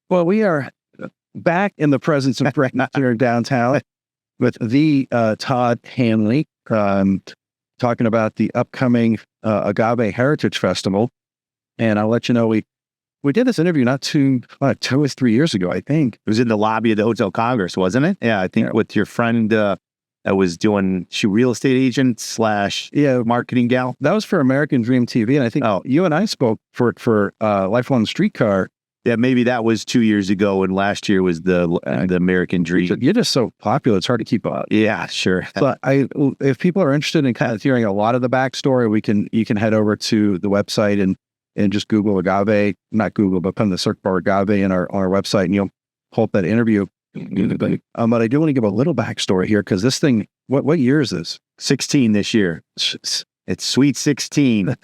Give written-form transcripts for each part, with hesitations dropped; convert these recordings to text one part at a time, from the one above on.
Well, we are back in the presence of friends here downtown with the Todd Hanley, talking about the upcoming Agave Heritage Festival. And I'll let you know, we did this interview not 2 or 3 years ago, I think. It was in the lobby of the Hotel Congress, wasn't it? Yeah, I think with your friend that was doing, she real estate agent / marketing gal. That was for American Dream TV. And I think you and I spoke for Lifelong Streetcar. Yeah, maybe that was 2 years ago, and last year was the American Dream. You're just so popular; it's hard to keep up. Yeah, sure. So if people are interested in kind of hearing a lot of the backstory, you can head over to the website and just Google Agave, not Google, but put in the search bar Agave on our website, and you'll pull up that interview. But I do want to give a little backstory here, because this thing, what year is this? 16 this year. It's sweet 16.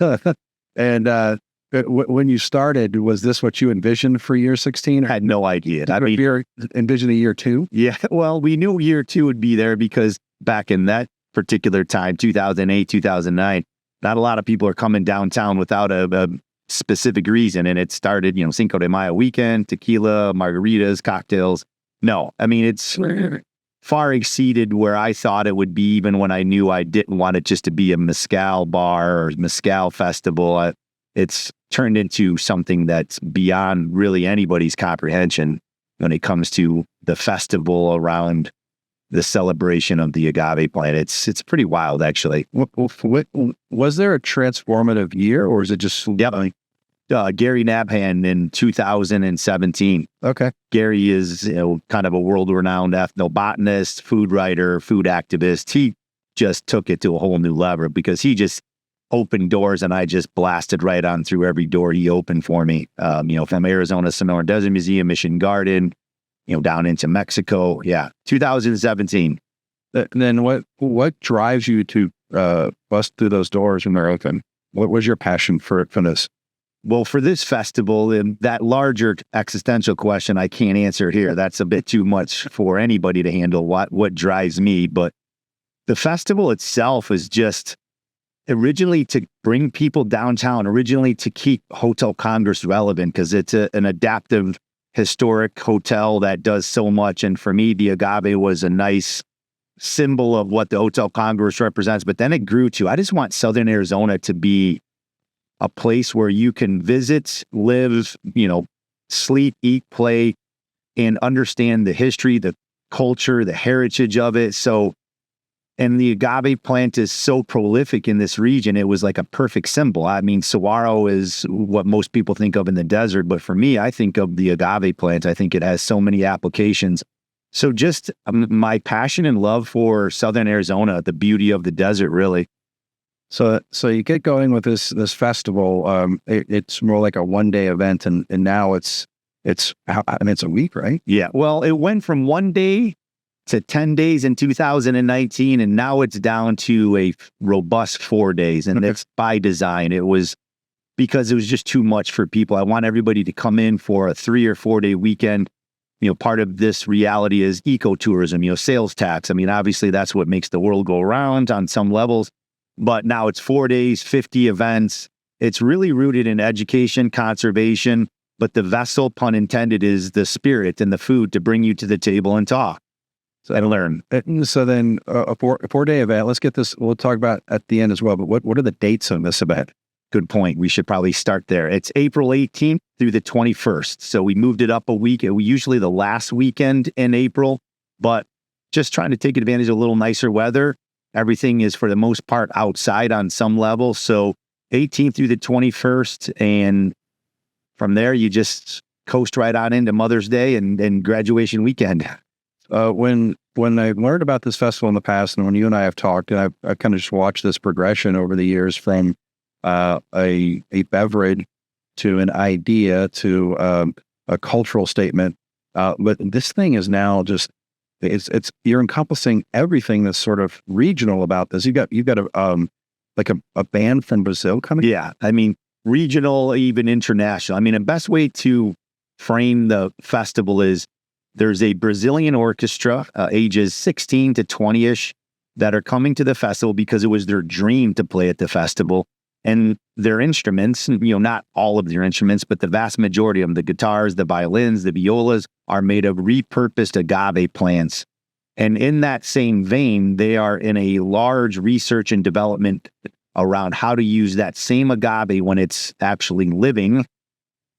And when you started, was this what you envisioned for year 16? I had no idea. I mean, you envisioned a year 2? Yeah, well, we knew year 2 would be there because back in that particular time, 2008, 2009, not a lot of people are coming downtown without a specific reason. And it started, Cinco de Mayo weekend, tequila, margaritas, cocktails. No, I mean, it's far exceeded where I thought it would be, even when I knew I didn't want it just to be a mezcal bar or mezcal festival. It's turned into something that's beyond really anybody's comprehension when it comes to the festival around the celebration of the agave plant. It's pretty wild, actually. Was there a transformative year, or is it just... Gary Nabhan in 2017. Okay. Gary is kind of a world-renowned ethnobotanist, food writer, food activist. He just took it to a whole new level because he just opened doors, and I just blasted right on through every door he opened for me. From Arizona Sonora Desert Museum, Mission Garden, down into Mexico. Yeah, 2017. Then what drives you to bust through those doors when they're open? What was your passion for this? Well, for this festival, and that larger existential question, I can't answer here. That's a bit too much for anybody to handle. What drives me? But the festival itself is just originally to bring people downtown, originally to keep Hotel Congress relevant, because it's an adaptive historic hotel that does so much. And for me, the agave was a nice symbol of what the Hotel Congress represents. But then it grew to, I just want Southern Arizona to be a place where you can visit, live, sleep, eat, play, and understand the history, the culture, the heritage of it. So, and the agave plant is so prolific in this region, it was like a perfect symbol. I mean, saguaro is what most people think of in the desert, but for me, I think of the agave plant. I think it has so many applications. So just my passion and love for Southern Arizona, the beauty of the desert, really. So you get going with this festival. It's more like a one-day event, and now it's a week, right? Yeah. Well, it went from 1 day to 10 days in 2019, and now it's down to a robust 4 days, and it's by design. It was because it was just too much for people. I want everybody to come in for a 3 or 4 day weekend. Part of this reality is ecotourism, sales tax. I mean, obviously that's what makes the world go around on some levels. But now it's 4 days, 50 events. It's really rooted in education, conservation, but the vessel, pun intended, is the spirit and the food to bring you to the table and talk and learn. So then a 4 day event, let's get this, we'll talk about at the end as well, but what are the dates on this event? Good point. We should probably start there. It's April 18th through the 21st. So we moved it up a week. Usually the last weekend in April, but just trying to take advantage of a little nicer weather. Everything is, for the most part, outside on some level. So 18th through the 21st. And from there, you just coast right on into Mother's Day and graduation weekend. When I learned about this festival in the past, and when you and I have talked, and I've kind of just watched this progression over the years from a beverage to an idea to a cultural statement. But this thing is now just... you're encompassing everything that's sort of regional about this. You've got a band from Brazil coming. Yeah, I mean, regional, even international. I mean, the best way to frame the festival is there's a Brazilian orchestra, ages 16 to 20-ish, that are coming to the festival because it was their dream to play at the festival. And their instruments, not all of their instruments, but the vast majority of them, the guitars, the violins, the violas, are made of repurposed agave plants. And in that same vein, they are in a large research and development around how to use that same agave when it's actually living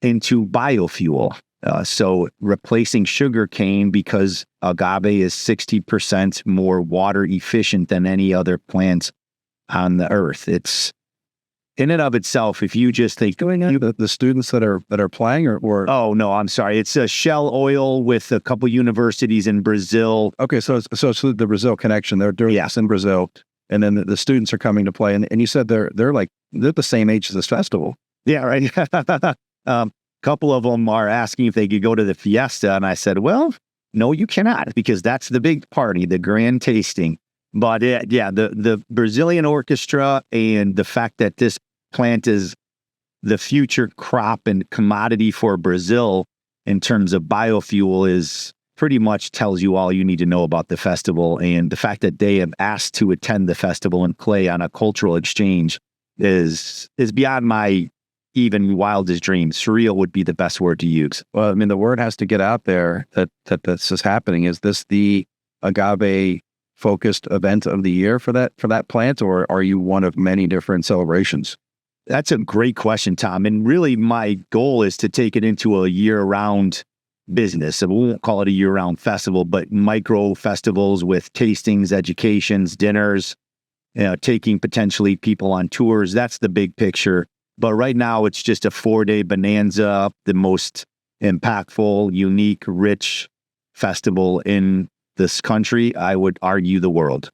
into biofuel. So replacing sugar cane, because agave is 60% more water efficient than any other plant on the earth. It's in and of itself, if you just think the students that are playing or oh no, I'm sorry, it's a Shell Oil with a couple universities in Brazil. Okay, so it's the Brazil connection. They're doing this in Brazil, and then the students are coming to play, and you said they're the same age as this festival. Yeah, right. Couple of them are asking if they could go to the fiesta, and I said, well, no, you cannot, because that's the big party, the grand tasting. But the Brazilian orchestra and the fact that this plant is the future crop and commodity for Brazil in terms of biofuel is pretty much tells you all you need to know about the festival. And the fact that they have asked to attend the festival and play on a cultural exchange is beyond my even wildest dreams. Surreal would be the best word to use. Well, I mean, the word has to get out there that this is happening. Is this the agave focused event of the year for that plant, or are you one of many different celebrations? That's a great question, Tom. And really, my goal is to take it into a year-round business. So we won't call it a year-round festival, but micro festivals with tastings, educations, dinners, taking potentially people on tours. That's the big picture. But right now, it's just a 4-day bonanza, the most impactful, unique, rich festival in this country, I would argue the world.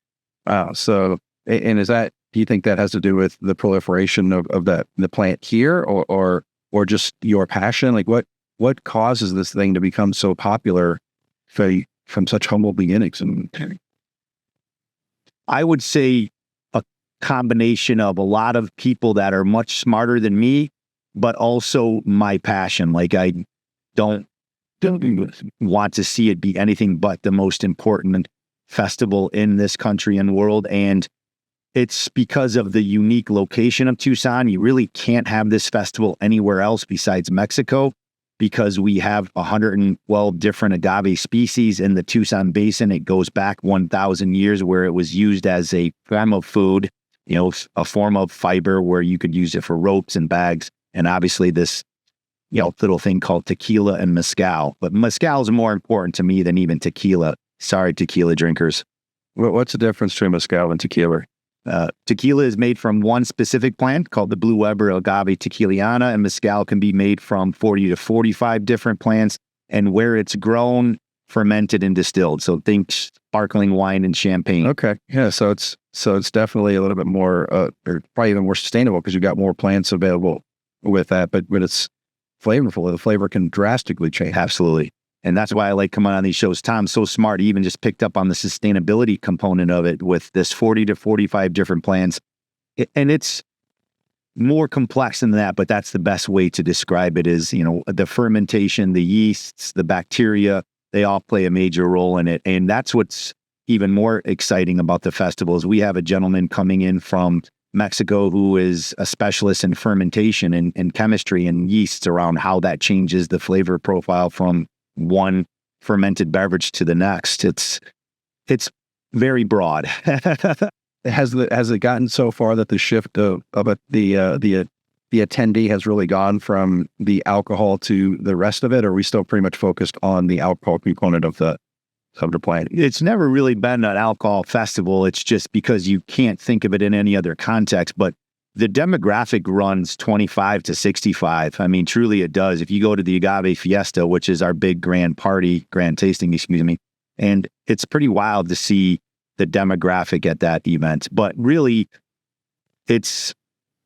Wow. So, and do you think that has to do with the proliferation of the plant here, or just your passion? Like what causes this thing to become so popular from such humble beginnings? And I would say a combination of a lot of people that are much smarter than me, but also my passion. Like I don't want to see it be anything but the most important festival in this country and world. And it's because of the unique location of Tucson. You really can't have this festival anywhere else besides Mexico, because we have 112 different agave species in the Tucson Basin. It goes back 1,000 years, where it was used as a form of food, a form of fiber where you could use it for ropes and bags. And obviously this little thing called tequila and mezcal. But mezcal is more important to me than even tequila. Sorry, tequila drinkers. What's the difference between mezcal and tequila? Tequila is made from one specific plant called the Blue Weber Agave Tequiliana, and mezcal can be made from 40 to 45 different plants, and where it's grown, fermented, and distilled. So think sparkling wine and champagne. Okay. Yeah. So it's definitely a little bit more, or probably even more sustainable, because you've got more plants available with that, but it's flavorful. The flavor can drastically change. Absolutely. And that's why I like coming on these shows. Tom's so smart. He even just picked up on the sustainability component of it with this 40 to 45 different plants. And it's more complex than that, but that's the best way to describe it is, the fermentation, the yeasts, the bacteria, they all play a major role in it. And that's what's even more exciting about the festival is we have a gentleman coming in from Mexico who is a specialist in fermentation and chemistry and yeasts around how that changes the flavor profile from one fermented beverage to the next. It's very broad. Has it gotten so far that the shift of the attendee has really gone from the alcohol to the rest of it, or are we still pretty much focused on the alcohol component of the plant? It's never really been an alcohol festival. It's just because you can't think of it in any other context. But the demographic runs 25 to 65. I mean, truly it does. If you go to the Agave Fiesta, which is our big grand tasting, and it's pretty wild to see the demographic at that event. But really, it's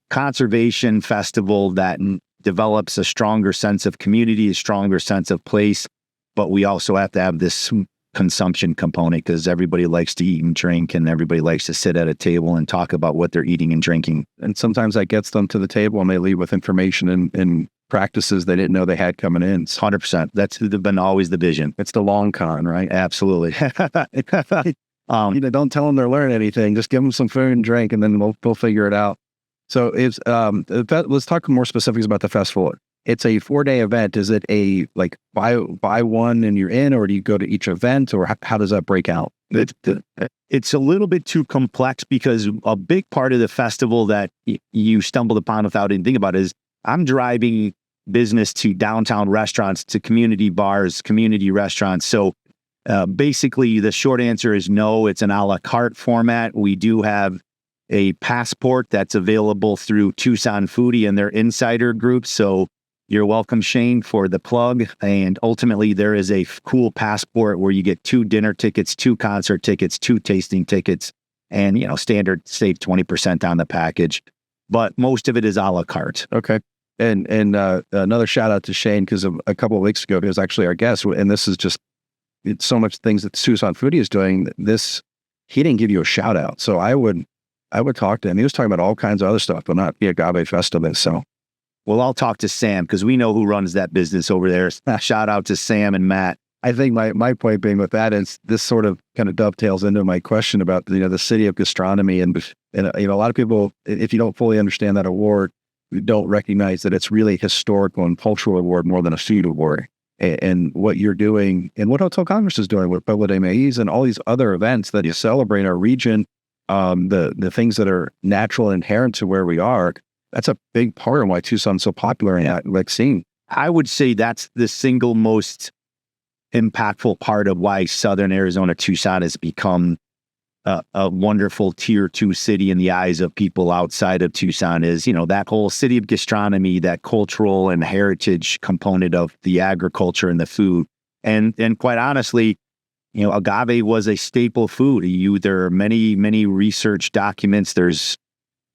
conservation festival that develops a stronger sense of community, a stronger sense of place. But we also have to have this consumption component because everybody likes to eat and drink, and everybody likes to sit at a table and talk about what they're eating and drinking. And sometimes that gets them to the table and they leave with information and practices they didn't know they had coming in. 100%. That's been always the vision. It's the long con, right? Absolutely. Don't tell them they're learning anything. Just give them some food and drink, and then we'll figure it out. So it's let's talk more specifics about the festival. It's a 4-day event. Is it a like buy one and you're in, or do you go to each event, or how does that break out? It's a little bit too complex because a big part of the festival that you stumbled upon without even thinking about is I'm driving business to downtown restaurants, to community bars, community restaurants. So basically, the short answer is no. It's an a la carte format. We do have a passport that's available through Tucson Foodie and their insider group. So you're welcome, Shane, for the plug. And ultimately, there is a cool passport where you get 2 dinner tickets, 2 concert tickets, 2 tasting tickets, and standard save 20% on the package. But most of it is a la carte. Okay. And another shout out to Shane, because a couple of weeks ago he was actually our guest, and this is just it's so much things that Tucson Foodie is doing. He didn't give you a shout out, so I would talk to him. He was talking about all kinds of other stuff, but not the Agave Festival. So, well, I'll talk to Sam because we know who runs that business over there. Shout out to Sam and Matt. I think my point being with that is this sort of kind of dovetails into my question about the city of gastronomy, and a lot of people, if you don't fully understand that award, don't recognize that it's really historical and cultural award more than a food award. And what you're doing and what Hotel Congress is doing with Pueblo de Maíz and all these other events that you celebrate our region, the things that are natural and inherent to where we are, that's a big part of why Tucson's so popular in that scene. I would say that's the single most impactful part of why Southern Arizona, Tucson has become a wonderful tier 2 city in the eyes of people outside of Tucson is, that whole city of gastronomy, that cultural and heritage component of the agriculture and the food. And quite honestly, agave was a staple food. There are many, many research documents. There's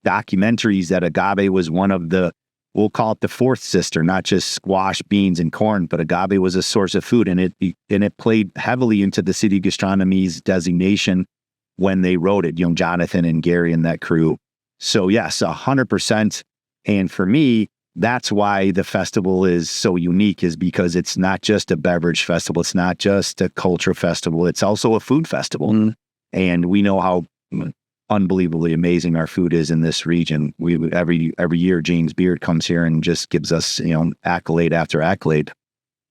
documentaries that agave was one of the, we'll call it the fourth sister, not just squash, beans, and corn, but agave was a source of food. And it played heavily into the city gastronomy's designation when they wrote it, Jonathan and Gary and that crew. So yes, 100%. And for me, that's why the festival is so unique, is because it's not just a beverage festival. It's not just a culture festival. It's also a food festival. Mm. And we know how unbelievably amazing our food is in this region. We every year, James Beard comes here and just gives us, accolade after accolade.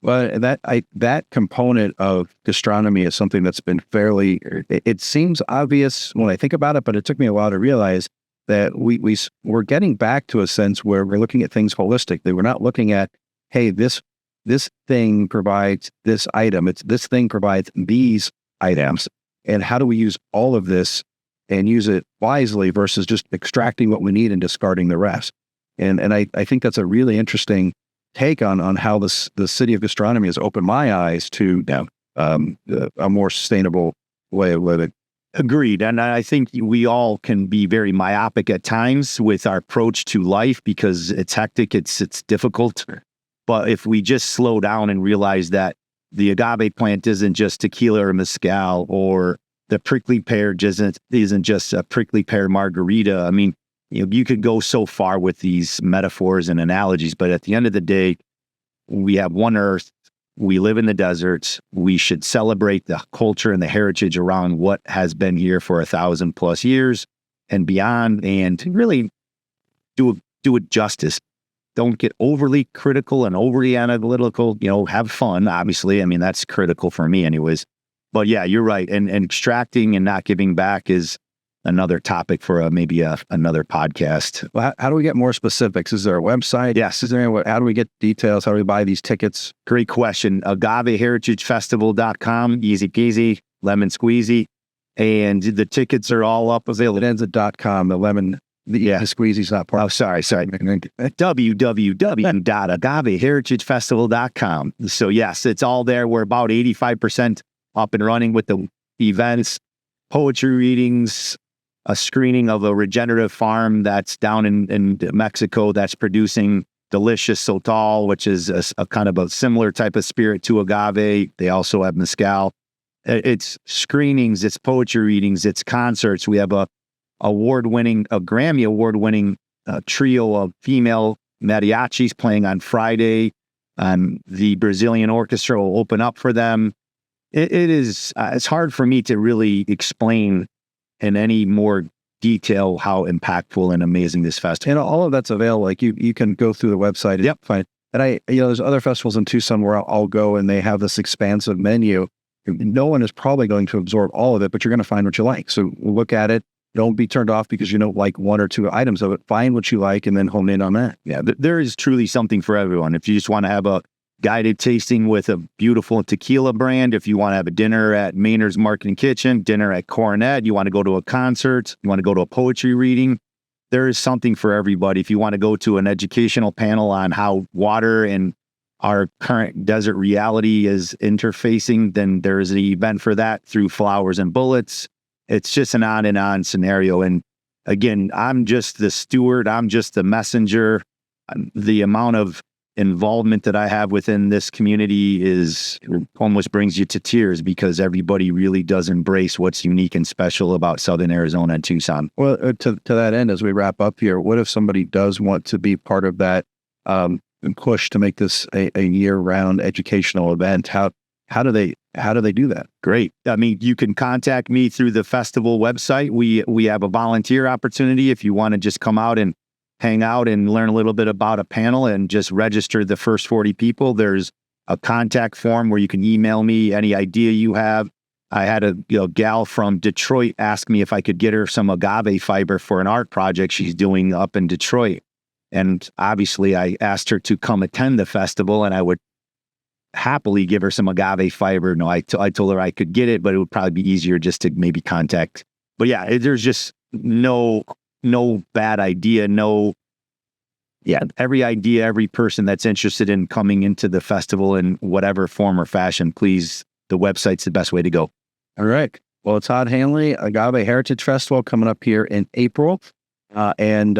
Well, that component of gastronomy is something that's been it seems obvious when I think about it, but it took me a while to realize that we're getting back to a sense where we're looking at things holistically. We're not looking at, hey, this thing provides this item. This thing provides these items. And how do we use all of this and use it wisely versus just extracting what we need and discarding the rest? And I think that's a really interesting take on how the city of gastronomy has opened my eyes to a more sustainable way of living. Agreed. And I think we all can be very myopic at times with our approach to life because it's hectic, it's difficult. But if we just slow down and realize that the agave plant isn't just tequila or mezcal, or the prickly pear isn't just a prickly pear margarita. I mean, you could go so far with these metaphors and analogies, but at the end of the day, we have one earth. We live in the desert. We should celebrate the culture and the heritage around what has been here for 1,000+ years and beyond, and really do it justice. Don't get overly critical and overly analytical. Have fun, obviously. I mean, that's critical for me anyways. But yeah, you're right. And extracting and not giving back is another topic for maybe another podcast. Well, how do we get more specifics? Is there a website? Yes. How do we get details? How do we buy these tickets? Great question. AgaveHeritageFestival.com. Easy peasy, lemon squeezy. And the tickets are all up available. It ends at .com. The lemon, the squeezy's not part. Oh, sorry. www.agaveheritagefestival.com. So yes, it's all there. We're about 85% up and running with the events, poetry readings, a screening of a regenerative farm that's down in Mexico that's producing delicious sotol, which is a kind of a similar type of spirit to agave. They also have mezcal. It's screenings, it's poetry readings, it's concerts. We have a Grammy award-winning trio of female mariachis playing on Friday. The Brazilian orchestra will open up for them. It is, it's hard for me to really explain in any more detail how impactful and amazing this festival. And all of that's available. Like you can go through the website and find. And there's other festivals in Tucson where I'll go and they have this expansive menu. No one is probably going to absorb all of it, but you're going to find what you like. So look at it. Don't be turned off because you don't like one or two items of it. Find what you like and then hone in on that. Yeah, there is truly something for everyone. If you just want to have a guided tasting with a beautiful tequila brand, if you want to have a dinner at Maynard's Market and Kitchen, dinner at Coronet, you want to go to a concert, you want to go to a poetry reading, there is something for everybody. If you want to go to an educational panel on how water and our current desert reality is interfacing, then there is an event for that through Flowers and Bullets. It's just an on and on scenario. And again, I'm just the steward. I'm just the messenger. The amount of involvement that I have within this community almost brings you to tears because everybody really does embrace what's unique and special about Southern Arizona and Tucson. Well, to that end, as we wrap up here, what if somebody does want to be part of that push to make this a year-round educational event? How do they do that? Great. I mean, you can contact me through the festival website. We have a volunteer opportunity if you want to just come out and hang out and learn a little bit about a panel and just register the first 40 people. There's a contact form where you can email me any idea you have. I had a gal from Detroit ask me if I could get her some agave fiber for an art project she's doing up in Detroit. And obviously I asked her to come attend the festival and I would happily give her some agave fiber. No, I told her I could get it, but it would probably be easier just to maybe contact. But yeah, there's just no bad idea. Every idea, every person that's interested in coming into the festival in whatever form or fashion, please, the website's the best way to go. All right. Well, Todd Hanley, Agave Heritage Festival coming up here in April. And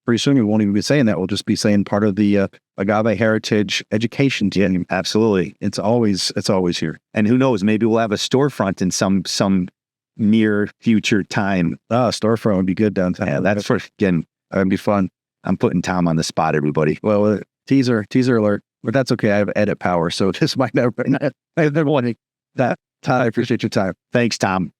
pretty soon we won't even be saying that. We'll just be saying part of the Agave Heritage education team. Yeah, absolutely. It's always here. And who knows, maybe we'll have a storefront in some near future time. Storefront would be good downtown. Yeah, that'd be fun. I'm putting Tom on the spot, everybody. Well, teaser alert, but that's okay. I have edit power, so this might never wanting that. Todd, I appreciate your time. Thanks, Tom.